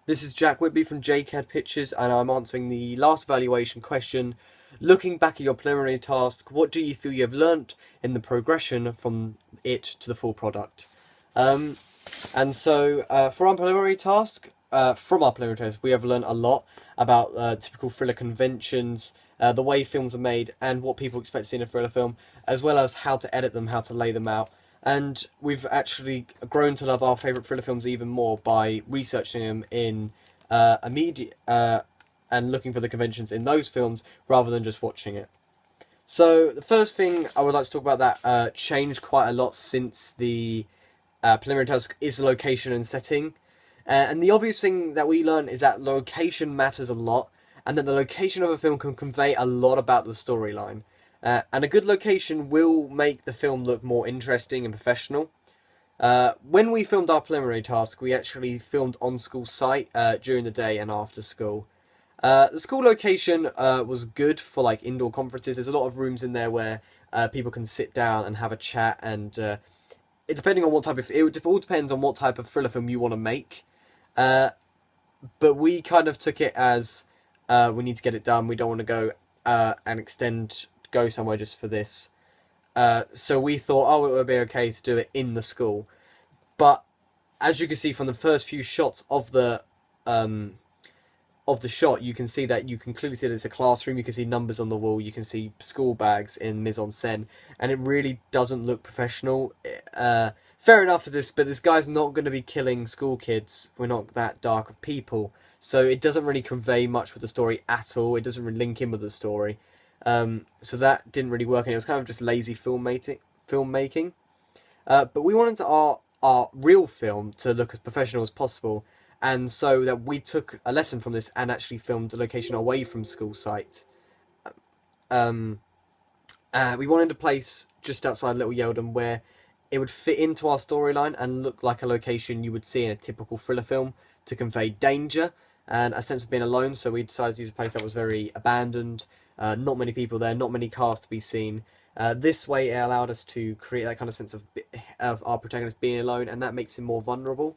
This is Jack Whitby from JCAD Pictures, and I'm answering the last evaluation question. Looking back at your preliminary task, what do you feel you have learnt in the progression from it to the full product? For our preliminary task, we have learnt a lot about typical thriller conventions, the way films are made, and what people expect to see in a thriller film, as well as how to edit them, how to lay them out. And we've actually grown to love our favourite thriller films even more by researching them in and looking for the conventions in those films rather than just watching it. So the first thing I would like to talk about that changed quite a lot since the preliminary task is the location and setting. And the obvious thing that we learn is that location matters a lot, and that the location of a film can convey a lot about the storyline. And a good location will make the film look more interesting and professional. When we filmed our preliminary task, we actually filmed on school site during the day and after school. The school location was good for like indoor conferences. There's a lot of rooms in there where people can sit down and have a chat, and depending on what type of it all depends on what type of thriller film you want to make. But we kind of took it as we need to get it done. We don't want to go and go somewhere just for this. So we thought, oh, it would be okay to do it in the school. But as you can see from the first few shots of the shot, you can see that you can clearly see that it's a classroom. You can see numbers on the wall. You can see school bags in mise en scène, and it really doesn't look professional. Fair enough for this, but this guy's not going to be killing school kids. We're not that dark of people, so it doesn't really convey much with the story at all. It doesn't really link in with the story. So that didn't really work, and it was kind of just lazy filmmaking. But we wanted our real film to look as professional as possible, and so that we took a lesson from this and actually filmed a location away from school site. We wanted a place just outside Little Yeldon where it would fit into our storyline and look like a location you would see in a typical thriller film to convey danger and a sense of being alone. So we decided to use a place that was very abandoned, not many people there, not many cars to be seen. This way it allowed us to create that kind of sense of our protagonist being alone, and that makes him more vulnerable.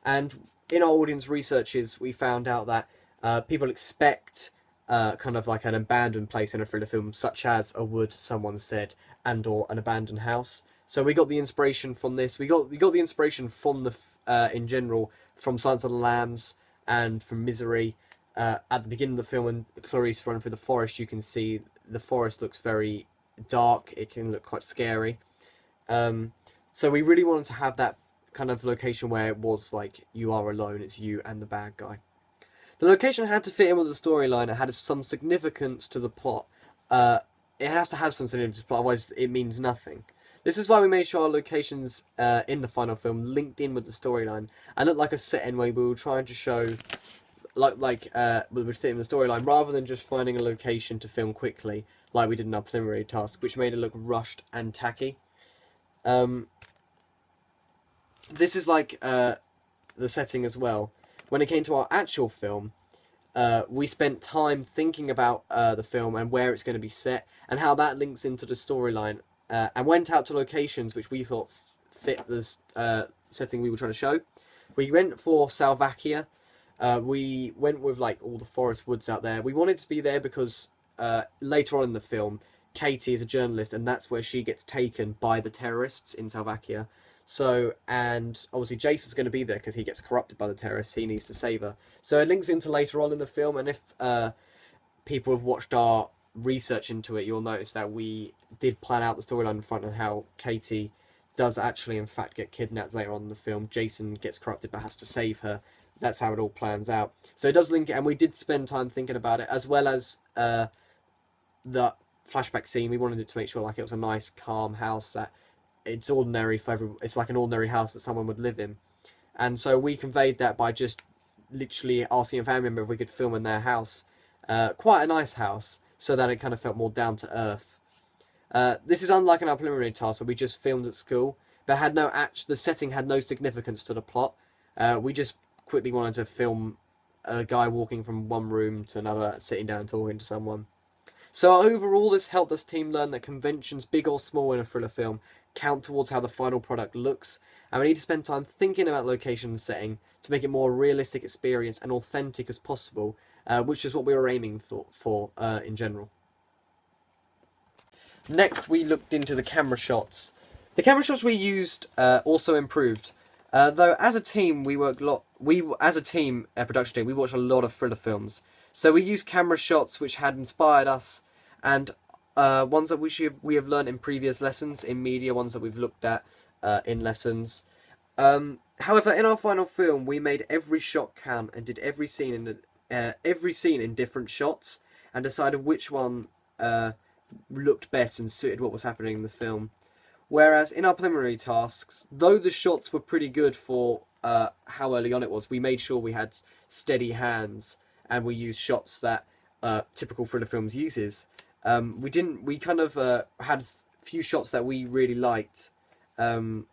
And in our audience researches, we found out that people expect kind of like an abandoned place in a thriller film, such as a wood, someone said, and or an abandoned house. So we got the inspiration from this. We got the inspiration from in general from Silence of the Lambs and from Misery. At the beginning of the film, when Clarice running through the forest, you can see the forest looks very dark. It can look quite scary. So we really wanted to have that kind of location where it was like you are alone. It's you and the bad guy. The location had to fit in with the storyline. It had some significance to the plot. It has to have some significance to the plot, otherwise it means nothing. This is why we made sure our locations in the final film linked in with the storyline and looked like a set-in where we were trying to show we would fit in the storyline rather than just finding a location to film quickly like we did in our preliminary task, which made it look rushed and tacky. This is like the setting as well. When it came to our actual film, we spent time thinking about the film and where it's going to be set and how that links into the storyline, and went out to locations which we thought fit the setting we were trying to show. We went for Slovakia. We went with like all the forest woods out there. We wanted to be there because later on in the film, Katie is a journalist, and that's where she gets taken by the terrorists in Slovakia. So, and obviously Jason's going to be there because he gets corrupted by the terrorists. He needs to save her. So it links into later on in the film, and if people have watched our research into it, you'll notice that we did plan out the storyline in front of how Katie does actually in fact get kidnapped later on in the film. Jason gets corrupted but has to save her. That's how it all plans out. So it does link it, and we did spend time thinking about it, as well as the flashback scene. We wanted it to make sure like it was a nice, calm house that it's ordinary for everyone. It's like an ordinary house that someone would live in, and so we conveyed that by just literally asking a family member if we could film in their house, quite a nice house, so that it kind of felt more down to earth. This is unlike in our preliminary task where we just filmed at school, but had the setting had no significance to the plot. We just quickly wanted to film a guy walking from one room to another, sitting down and talking to someone. So overall, this helped us team learn that conventions, big or small in a thriller film, count towards how the final product looks, and we need to spend time thinking about location and setting to make it more realistic experience and authentic as possible, which is what we were aiming for in general. Next, we looked into the camera shots. The camera shots we used also improved. Though as a team, we worked a lot. As a team, a production team, we watched a lot of thriller films. So we used camera shots which had inspired us, and ones that we have learned in previous lessons in media, ones that we've looked at in lessons. However, in our final film, we made every shot count and did every scene in different shots, and decided which one looked best and suited what was happening in the film. Whereas in our preliminary tasks, though the shots were pretty good for how early on it was, we made sure we had steady hands and we used shots that typical thriller films uses. We kind of had a few shots that we really liked. We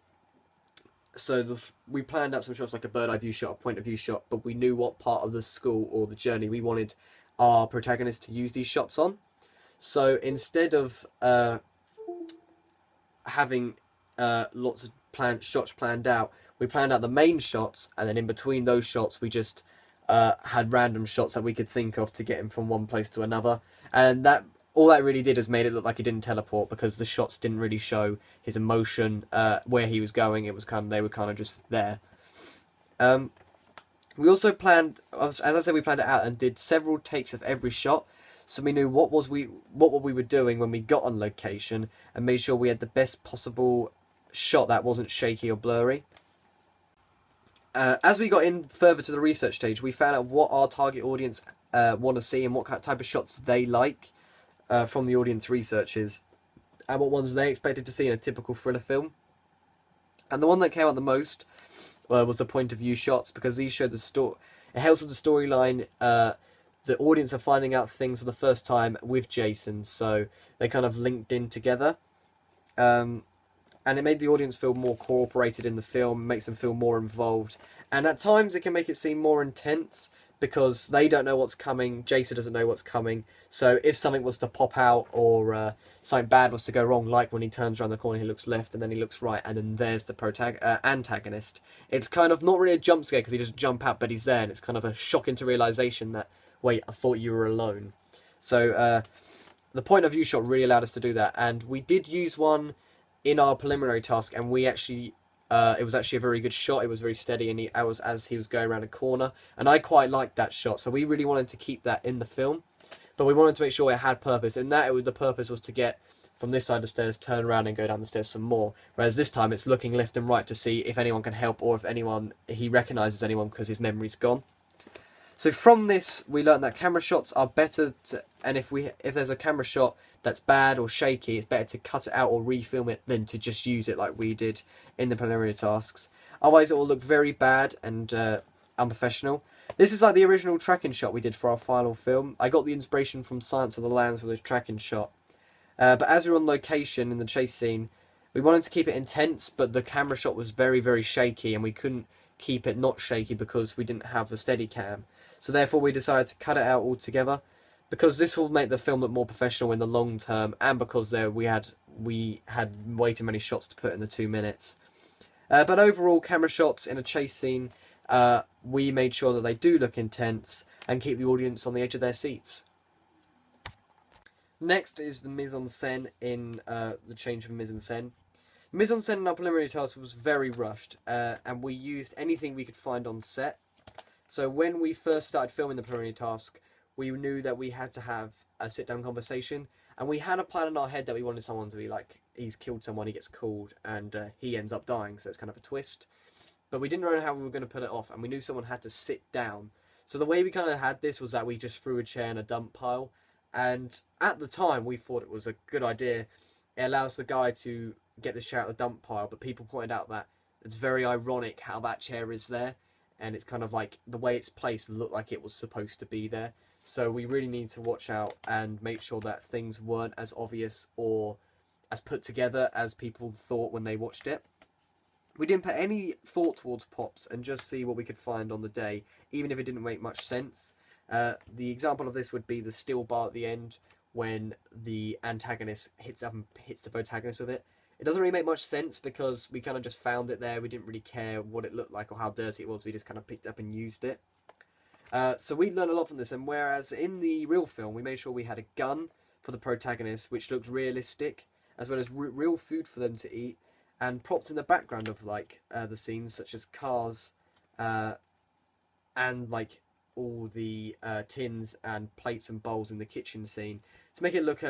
planned out some shots like a bird eye view shot, a point of view shot, but we knew what part of the school or the journey we wanted our protagonist to use these shots on. So instead of having lots of shots planned out, we planned out the main shots, and then in between those shots we just had random shots that we could think of to get him from one place to another, and all that really did is made it look like he didn't teleport, because the shots didn't really show his emotion, where he was going. It was they were kind of just there. We also planned, as I said, we planned it out and did several takes of every shot, so we knew what we were doing when we got on location, and made sure we had the best possible shot that wasn't shaky or blurry. As we got in further to the research stage, we found out what our target audience want to see and what type of shots they like from the audience researches, and what ones they expected to see in a typical thriller film. And the one that came out the most was the point of view shots, because these showed the story. It helps with the storyline. The audience are finding out things for the first time with Jason, so they kind of linked in together. And it made the audience feel more cooperated in the film, makes them feel more involved. And at times it can make it seem more intense, because they don't know what's coming, Jason doesn't know what's coming. So if something was to pop out, or something bad was to go wrong, like when he turns around the corner, he looks left and then he looks right, and then there's the antagonist. It's kind of not really a jump scare because he doesn't jump out, but he's there, and it's kind of a shock into realization that, wait, I thought you were alone. So the point of view shot really allowed us to do that, and we did use one in our preliminary task, and we actually it was actually a very good shot. It was very steady, and as he was going around a corner, and I quite liked that shot. So we really wanted to keep that in the film, but we wanted to make sure it had purpose. And the purpose was to get from this side of the stairs, turn around, and go down the stairs some more. Whereas this time, it's looking left and right to see if anyone can help, or if he recognizes anyone because his memory's gone. So from this, we learned that camera shots are better, and if there's a camera shot that's bad or shaky, it's better to cut it out or refilm it than to just use it like we did in the preliminary tasks. Otherwise, it will look very bad and unprofessional. This is like the original tracking shot we did for our final film. I got the inspiration from Silence of the Lambs for this tracking shot. But as we were on location in the chase scene, we wanted to keep it intense, but the camera shot was very, very shaky, and we couldn't keep it not shaky because we didn't have the Steadicam. So therefore we decided to cut it out altogether, because this will make the film look more professional in the long term, and because we had way too many shots to put in the 2 minutes. But overall, camera shots in a chase scene, we made sure that they do look intense and keep the audience on the edge of their seats. Next is the mise-en-scène in the change of mise-en-scène. The mise-en-scène in our preliminary task was very rushed, and we used anything we could find on set. So when we first started filming the preliminary task, we knew that we had to have a sit-down conversation, and we had a plan in our head that we wanted someone to be like, he's killed someone, he gets called, and he ends up dying, so it's kind of a twist. But we didn't know how we were going to put it off, and we knew someone had to sit down. So the way we kind of had this was that we just threw a chair in a dump pile, and at the time we thought it was a good idea. It allows the guy to get the chair out of the dump pile, but people pointed out that it's very ironic how that chair is there, and it's kind of like the way it's placed looked like it was supposed to be there. So we really need to watch out and make sure that things weren't as obvious or as put together as people thought when they watched it. We didn't put any thought towards props and just see what we could find on the day, even if it didn't make much sense. The example of this would be the steel bar at the end when the antagonist hits up and hits the protagonist with it. It doesn't really make much sense because we kind of just found it there. We didn't really care what it looked like or how dirty it was. We just kind of picked it up and used it. So we learned a lot from this, and whereas in the real film we made sure we had a gun for the protagonist, which looked realistic, as well as real food for them to eat, and props in the background of like the scenes, such as cars, and like all the tins and plates and bowls in the kitchen scene to make it look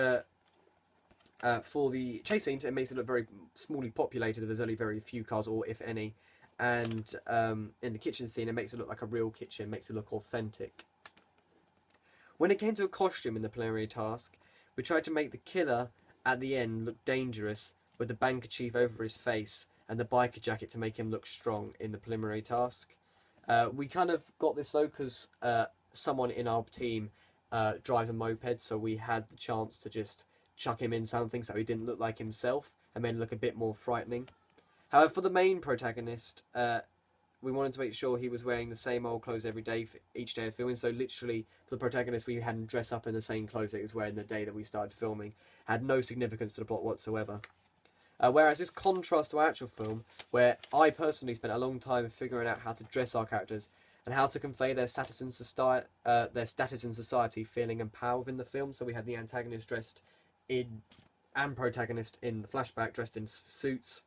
for the chase scene. It makes it look very smallly populated. There's only very few cars, or if any. And in the kitchen scene, it makes it look like a real kitchen, makes it look authentic. When it came to a costume in the preliminary task, we tried to make the killer at the end look dangerous, with the banker chief over his face and the biker jacket to make him look strong in the preliminary task. We kind of got this though because someone in our team drives a moped, so we had the chance to just chuck him in something so he didn't look like himself and made him look a bit more frightening. However, for the main protagonist, we wanted to make sure he was wearing the same old clothes every day for each day of filming. So literally, for the protagonist, we had him dress up in the same clothes that he was wearing the day that we started filming. Had no significance to the plot whatsoever. Whereas this contrast to our actual film, where I personally spent a long time figuring out how to dress our characters and how to convey their status in society, feeling and power within the film. So we had the antagonist dressed in, and protagonist in the flashback dressed in suits,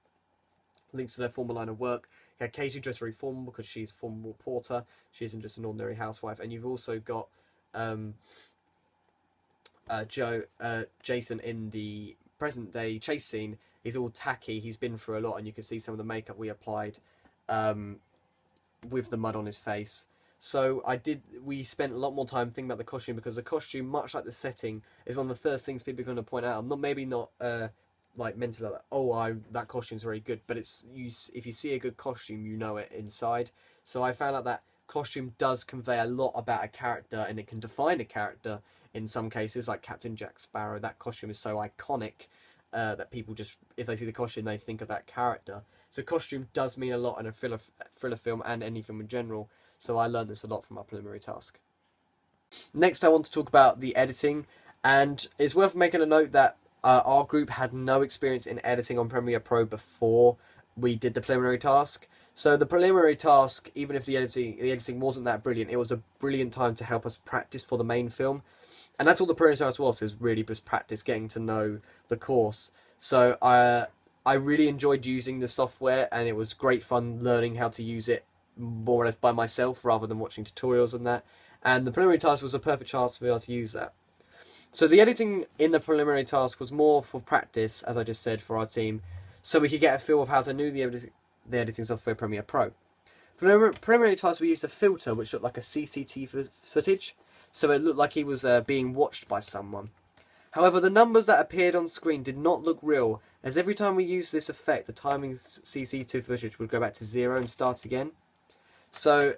links to their formal line of work. You had Katie dressed very formal because she's a formal porter. She isn't just an ordinary housewife. And you've also got Jason in the present day chase scene. He's all tacky. He's been through a lot, and you can see some of the makeup we applied with the mud on his face. So we spent a lot more time thinking about the costume, because the costume, much like the setting, is one of the first things people are going to point out. Maybe not like mentally like, oh, that costume's very good, but if you see a good costume, you know it inside. So I found out that costume does convey a lot about a character, and it can define a character in some cases, like Captain Jack Sparrow. That costume is so iconic that people just, if they see the costume, they think of that character. So costume does mean a lot in a thriller film and any film in general. So I learned this a lot from our preliminary task. Next, I want to talk about the editing, and it's worth making a note that our group had no experience in editing on Premiere Pro before we did the preliminary task. So the preliminary task, even if the editing wasn't that brilliant, it was a brilliant time to help us practice for the main film. And that's all the preliminary task was really just practice, getting to know the course. So I really enjoyed using the software, and it was great fun learning how to use it more or less by myself rather than watching tutorials on that. And the preliminary task was a perfect chance for us to use that. So the editing in the preliminary task was more for practice, as I just said, for our team, so we could get a feel of how to know the editing software Premiere Pro. For the preliminary task, we used a filter which looked like a CCTV footage, so it looked like he was being watched by someone. However, the numbers that appeared on screen did not look real, as every time we used this effect, the timing CCTV footage would go back to 0 and start again. So,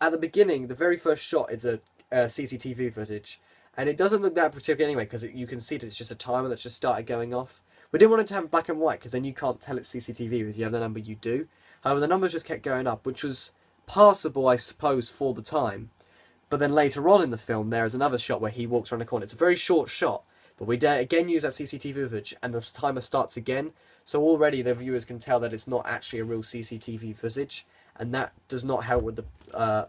at the beginning, the very first shot is a CCTV footage, and it doesn't look that particular anyway, because you can see that it's just a timer that's just started going off. We didn't want it to have black and white, because then you can't tell it's CCTV if you have the number you do. However, the numbers just kept going up, which was passable, I suppose, for the time. But then later on in the film, there is another shot where he walks around the corner. It's a very short shot, but we again use that CCTV footage, and the timer starts again. So already the viewers can tell that it's not actually a real CCTV footage, and that does not help with the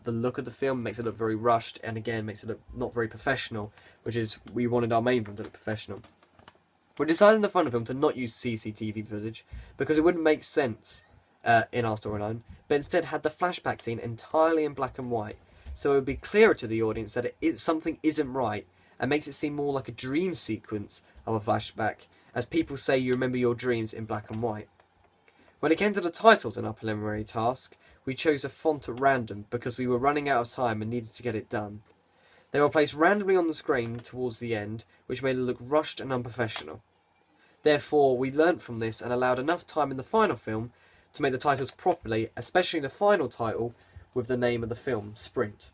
look of the film. It makes it look very rushed, and again makes it look not very professional, which is, we wanted our main film to look professional. We decided in the final film to not use CCTV footage because it wouldn't make sense in our storyline, but instead had the flashback scene entirely in black and white, so it would be clearer to the audience that something isn't right, and makes it seem more like a dream sequence of a flashback, as people say you remember your dreams in black and white. When it came to the titles in our preliminary task, we chose a font at random because we were running out of time and needed to get it done. They were placed randomly on the screen towards the end, which made it look rushed and unprofessional. Therefore, we learnt from this and allowed enough time in the final film to make the titles properly, especially the final title with the name of the film, Sprint.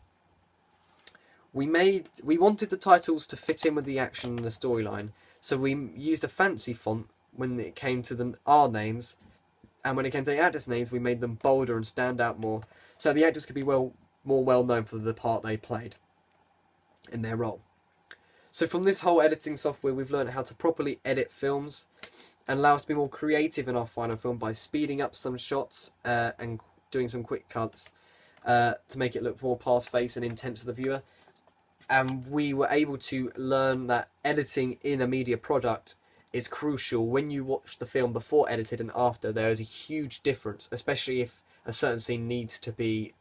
We wanted the titles to fit in with the action and the storyline, so we used a fancy font when it came to our names, and when it came to the actors' names, we made them bolder and stand out more, so the actors could be more well known for the part they played in their role. So from this whole editing software, we've learned how to properly edit films, and allow us to be more creative in our final film by speeding up some shots and doing some quick cuts to make it look more past-face and intense for the viewer. And we were able to learn that editing in a media product is crucial. When you watch the film before edited and after, there is a huge difference, especially if a certain scene needs to be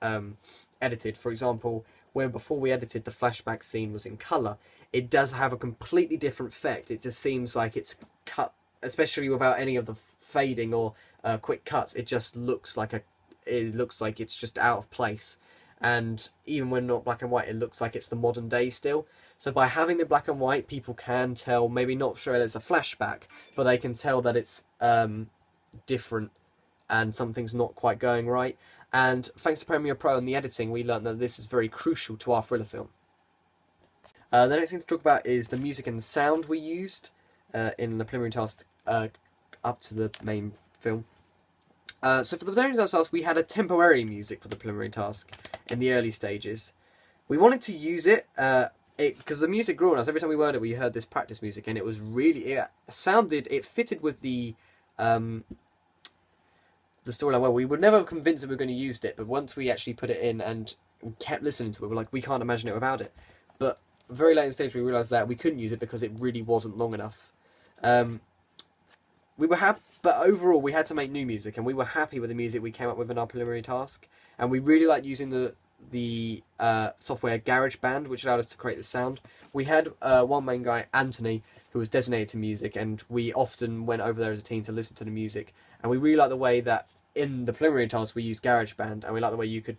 edited. For example, when before we edited the flashback scene was in colour, it does have a completely different effect. It just seems like it's cut, especially without any of the fading or quick cuts. It just looks like it's just out of place. And even when not black and white, it looks like it's the modern day still. So by having the black and white, people can tell, maybe not sure that it's a flashback, but they can tell that it's different and something's not quite going right. And thanks to Premiere Pro and the editing, we learned that this is very crucial to our thriller film. The next thing to talk about is the music and sound we used in the preliminary task up to the main film. So for the preliminary task, we had a temporary music for the preliminary task in the early stages. We wanted to use it because the music grew on us. Every time we heard it, we heard this practice music, and it was really, it fitted with the storyline well. We were never convinced that we were going to use it, but once we actually put it in and kept listening to it, we're like, we can't imagine it without it. But very late in the stage, we realised that we couldn't use it because it really wasn't long enough. We were happy, but overall we had to make new music, and we were happy with the music we came up with in our preliminary task, and we really liked using the software GarageBand, which allowed us to create the sound. We had one main guy, Anthony, who was designated to music, and we often went over there as a team to listen to the music, and we really liked the way that in the preliminary task we used GarageBand, and we liked the way you could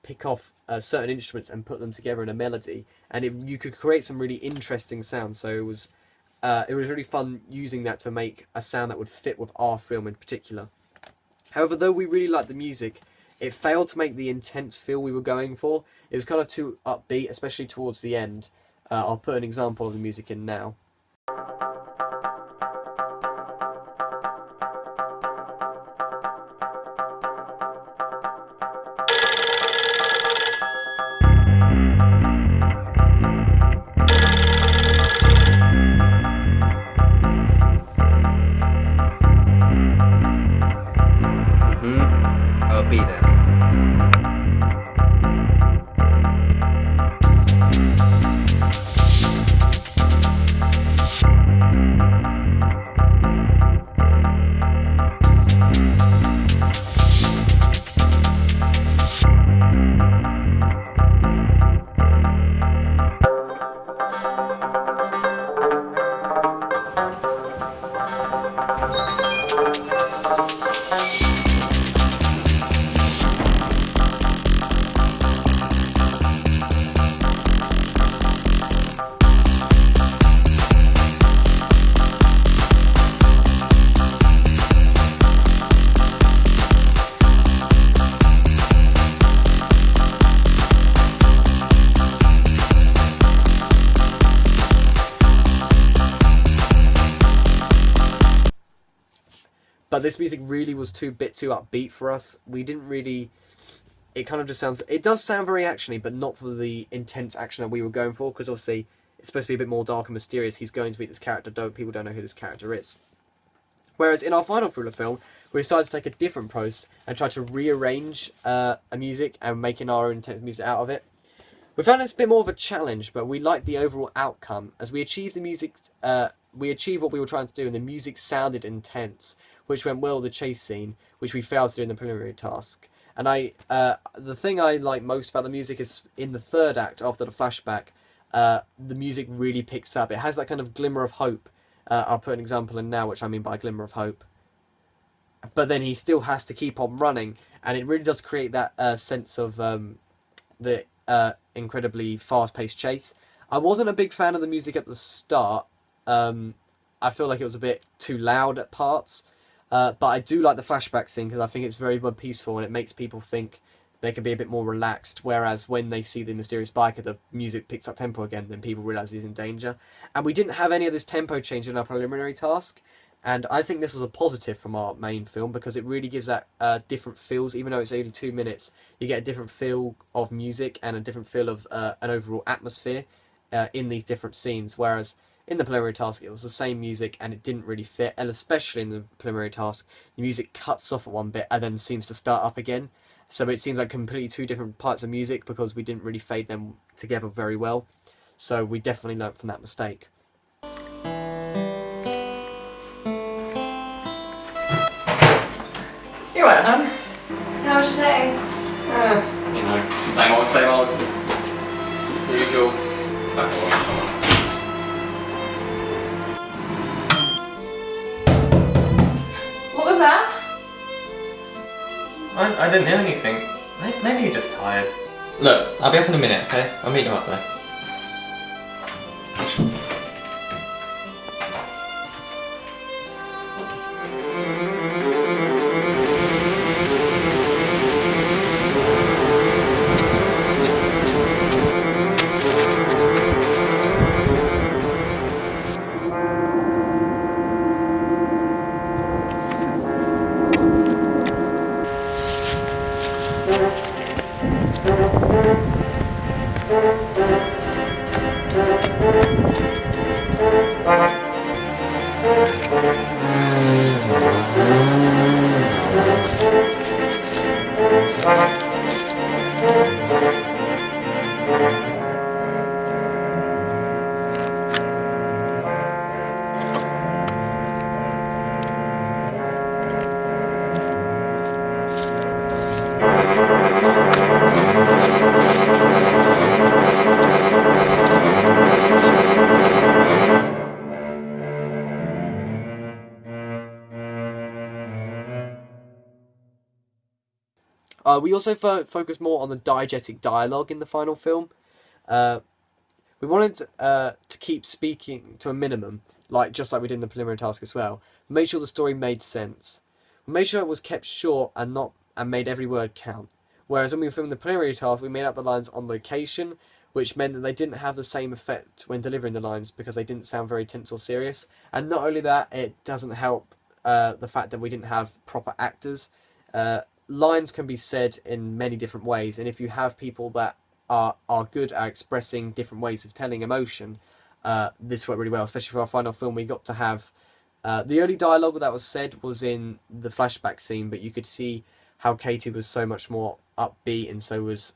pick off certain instruments and put them together in a melody, and you could create some really interesting sounds. So it was really fun using that to make a sound that would fit with our film in particular. However, though we really liked the music, it failed to make the intense feel we were going for. It was kind of too upbeat, especially towards the end. I'll put an example of the music in now. I'll be there. But this music really was too upbeat for us. We didn't really. It kind of just sounds. It does sound very actiony, but not for the intense action that we were going for. Because obviously it's supposed to be a bit more dark and mysterious. He's going to meet this character. People don't know who this character is. Whereas in our final thriller film, we decided to take a different approach and try to rearrange a music and making our own intense music out of it. We found it's a bit more of a challenge, but we liked the overall outcome as we achieved the music. We achieved what we were trying to do, and the music sounded intense, which went well with the chase scene, which we failed to do in the preliminary task. And the thing I like most about the music is in the third act, after the flashback, the music really picks up. It has that kind of glimmer of hope. I'll put an example in now, which I mean by glimmer of hope. But then he still has to keep on running, and it really does create that sense of the incredibly fast-paced chase. I wasn't a big fan of the music at the start. I feel like it was a bit too loud at parts. But I do like the flashback scene because I think it's very more peaceful and it makes people think they can be a bit more relaxed. Whereas when they see the mysterious biker, the music picks up tempo again, then people realise he's in danger. And we didn't have any of this tempo change in our preliminary task. And I think this was a positive from our main film because it really gives that different feels. Even though it's only 2 minutes, you get a different feel of music and a different feel of an overall atmosphere in these different scenes. Whereas in the preliminary task it was the same music and it didn't really fit, and especially in the preliminary task the music cuts off at one bit and then seems to start up again. So it seems like completely two different parts of music because we didn't really fade them together very well. So we definitely learnt from that mistake. You alright, hun? How was your day? You know, same old, same old. The usual. What was that? I didn't hear anything. Maybe you're just tired. Look, I'll be up in a minute, okay? I'll meet you up there. We also focused more on the diegetic dialogue in the final film. We wanted to keep speaking to a minimum, just like we did in the preliminary task as well. Make sure the story made sense. We made sure it was kept short and made every word count. Whereas when we filmed the preliminary task, we made up the lines on location, which meant that they didn't have the same effect when delivering the lines because they didn't sound very tense or serious. And not only that, it doesn't help the fact that we didn't have proper actors. Lines can be said in many different ways, and if you have people that are good at expressing different ways of telling emotion, this worked really well. Especially for our final film, we got to have the only dialogue that was said was in the flashback scene, but you could see how Katie was so much more upbeat, and so was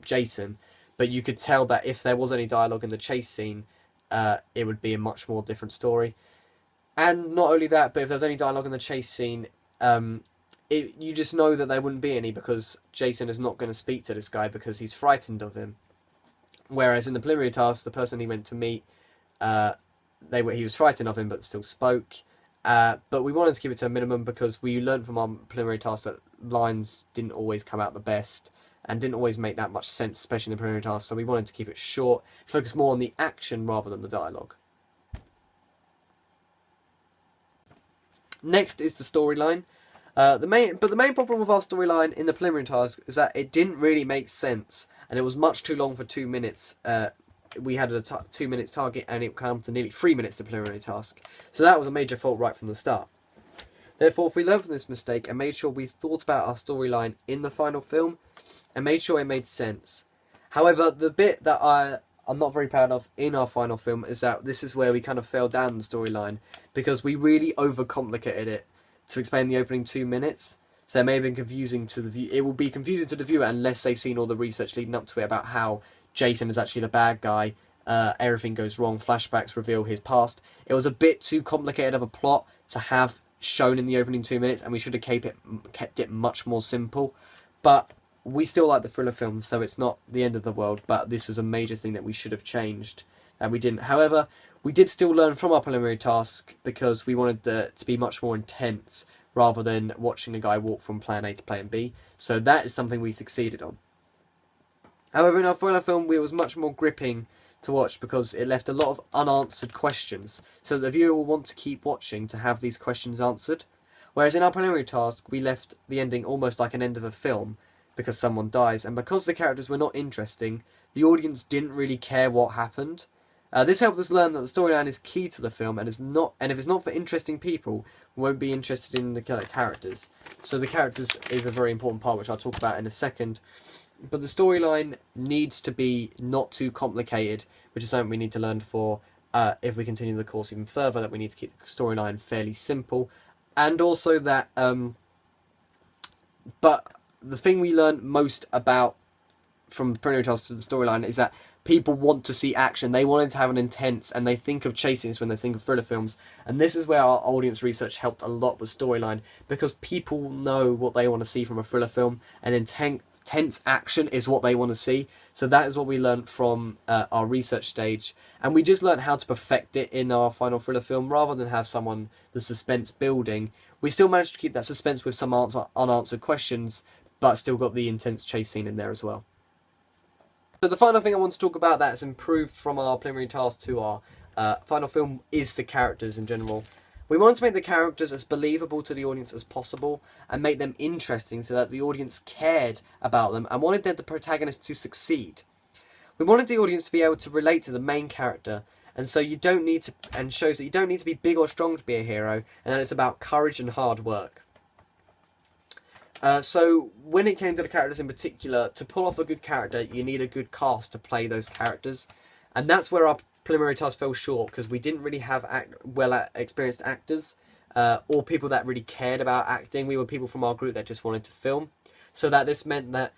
Jason. But you could tell that if there was any dialogue in the chase scene, it would be a much more different story. And not only that, but if there's any dialogue in the chase scene, you just know that there wouldn't be any because Jason is not going to speak to this guy because he's frightened of him. Whereas in the preliminary task, the person he went to meet, he was frightened of him but still spoke. But we wanted to keep it to a minimum because we learned from our preliminary task that lines didn't always come out the best and didn't always make that much sense, especially in the preliminary task. So we wanted to keep it short, focus more on the action rather than the dialogue. Next is the storyline. The main problem with our storyline in the preliminary task is that it didn't really make sense, and it was much too long for 2 minutes. We had a 2 minutes target, and it came to nearly 3 minutes to preliminary task. So that was a major fault right from the start. Therefore, if we learned from this mistake and made sure we thought about our storyline in the final film, and made sure it made sense. However, the bit that I'm not very proud of in our final film is that this is where we kind of fell down the storyline because we really overcomplicated it to explain the opening 2 minutes. So it may have been confusing to the view. It will be confusing to the viewer unless they've seen all the research leading up to it about how Jason is actually the bad guy. Everything goes wrong. Flashbacks reveal his past. It was a bit too complicated of a plot to have shown in the opening 2 minutes, and we should have kept it much more simple. But we still like the thriller films, so it's not the end of the world. But this was a major thing that we should have changed, and we didn't. However, we did still learn from our preliminary task because we wanted to be much more intense rather than watching a guy walk from plan A to plan B. So that is something we succeeded on. However, in our thriller film, it was much more gripping to watch because it left a lot of unanswered questions. So the viewer will want to keep watching to have these questions answered. Whereas in our preliminary task, we left the ending almost like an end of a film because someone dies. And because the characters were not interesting, the audience didn't really care what happened. This helped us learn that the storyline is key to the film, and if it's not for interesting people, we won't be interested in the characters. So the characters is a very important part, which I'll talk about in a second. But the storyline needs to be not too complicated, which is something we need to learn for if we continue the course even further, that we need to keep the storyline fairly simple, and also that. But the thing we learned most about from the preliminary task to the storyline is that people want to see action. They wanted to have an intense, and they think of chasiness when they think of thriller films. And this is where our audience research helped a lot with storyline, because people know what they want to see from a thriller film, and intense action is what they want to see. So that is what we learned from our research stage, and we just learned how to perfect it in our final thriller film, rather than have the suspense building. We still managed to keep that suspense with some unanswered questions, but still got the intense chase scene in there as well. So the final thing I want to talk about that's improved from our preliminary task to our final film is the characters in general. We wanted to make the characters as believable to the audience as possible, and make them interesting so that the audience cared about them and wanted the protagonist to succeed. We wanted the audience to be able to relate to the main character, and so you don't need to, and shows that you don't need to be big or strong to be a hero, and that it's about courage and hard work. So when it came to the characters in particular, to pull off a good character, you need a good cast to play those characters, and that's where our preliminary task fell short, because we didn't really have experienced actors, or people that really cared about acting. We were people from our group that just wanted to film, so that this meant that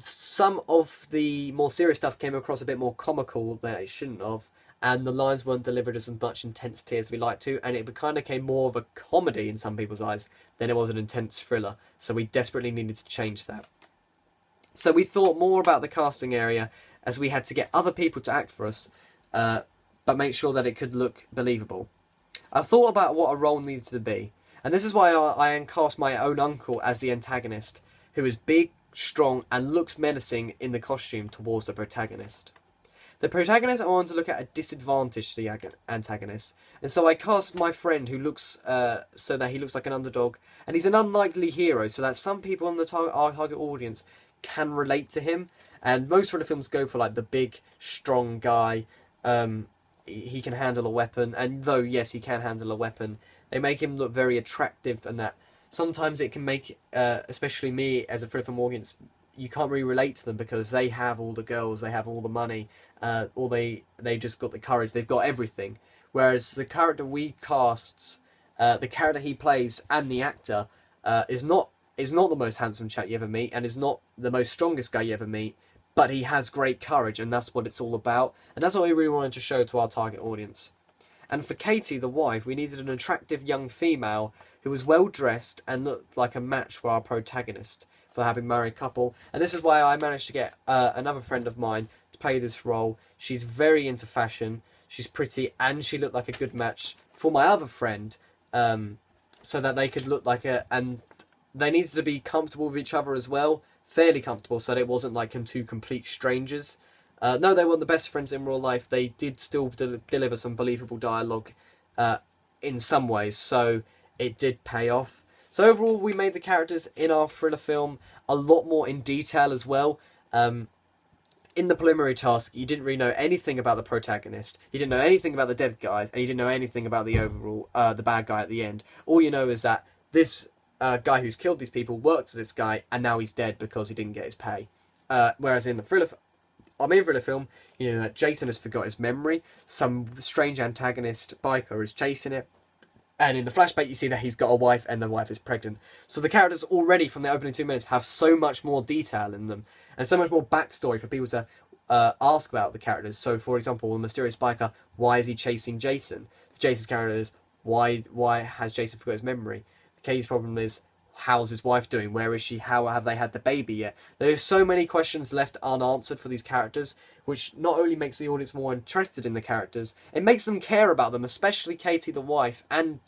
some of the more serious stuff came across a bit more comical than it shouldn't have, and the lines weren't delivered as much intensity as we like to, and it kind of became more of a comedy in some people's eyes than it was an intense thriller. So we desperately needed to change that. So we thought more about the casting area, as we had to get other people to act for us, but make sure that it could look believable. I thought about what a role needed to be, and this is why I cast my own uncle as the antagonist, who is big, strong, and looks menacing in the costume towards the protagonist. The protagonist, I wanted to look at a disadvantaged the antagonist, and so I cast my friend who looks so that he looks like an underdog, and he's an unlikely hero, so that some people in our target audience can relate to him. And most of the films go for like the big, strong guy. He can handle a weapon, and though yes, he can handle a weapon, they make him look very attractive, and that sometimes it can make, especially me as a thriller film audience, you can't really relate to them because they have all the girls, they have all the money, or they just got the courage, they've got everything. Whereas the character we cast, the character he plays, and the actor is not the most handsome chap you ever meet, and is not the most strongest guy you ever meet, but he has great courage, and that's what it's all about, and that's what we really wanted to show to our target audience. And for Katie, the wife, we needed an attractive young female who was well dressed and looked like a match for our protagonist, for the happy married couple. And this is why I managed to get another friend of mine to play this role. She's very into fashion, she's pretty, and she looked like a good match for my other friend, so that they could look like and they needed to be comfortable with each other as well, fairly comfortable, so that it wasn't like two complete strangers. No, they weren't the best friends in real life. They did still deliver some believable dialogue in some ways, so it did pay off. So overall, we made the characters in our thriller film a lot more in detail as well. In the preliminary task, you didn't really know anything about the protagonist. You didn't know anything about the dead guys, and you didn't know anything about the overall, the bad guy at the end. All you know is that this guy who's killed these people worked for this guy, and now he's dead because he didn't get his pay. Whereas in the our main thriller film, you know that Jason has forgot his memory. Some strange antagonist biker is chasing it. And in the flashback, you see that he's got a wife, and the wife is pregnant. So the characters already, from the opening 2 minutes, have so much more detail in them, and so much more backstory for people to ask about the characters. So, for example, the mysterious biker, why is he chasing Jason? Jason's character is, why has Jason forgot his memory? Katie's problem is, how's his wife doing? Where is she? How have they had the baby yet? There are so many questions left unanswered for these characters, which not only makes the audience more interested in the characters, it makes them care about them, especially Katie the wife and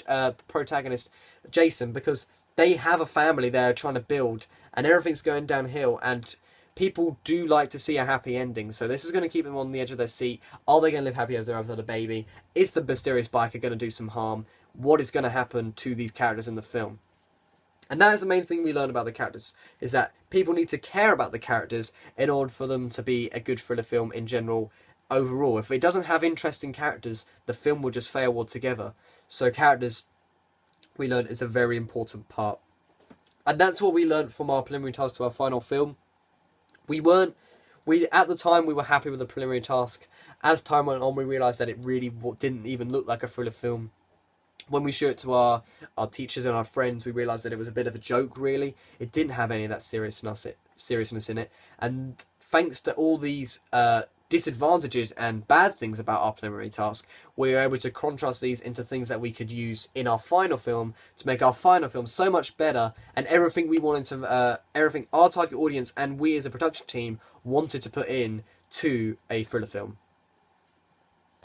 protagonist Jason, because they have a family they're trying to build, and everything's going downhill, and people do like to see a happy ending. So this is going to keep them on the edge of their seat. Are they going to live happy as they've had a baby? Is the mysterious biker going to do some harm? What is going to happen to these characters in the film? And that is the main thing we learn about the characters, is that people need to care about the characters in order for them to be a good thriller film in general overall. If it doesn't have interesting characters, the film will just fail altogether. So characters, we learned, is a very important part. And that's what we learned from our preliminary task to our final film. We We at the time we were happy with the preliminary task. As time went on, we realised that it really didn't even look like a thriller film. When we showed it to our teachers and our friends, we realised that it was a bit of a joke, really. It didn't have any of that seriousness in it. And thanks to all these disadvantages and bad things about our preliminary task, we were able to contrast these into things that we could use in our final film to make our final film so much better, and everything we wanted to, everything our target audience and we as a production team wanted to put in to a thriller film.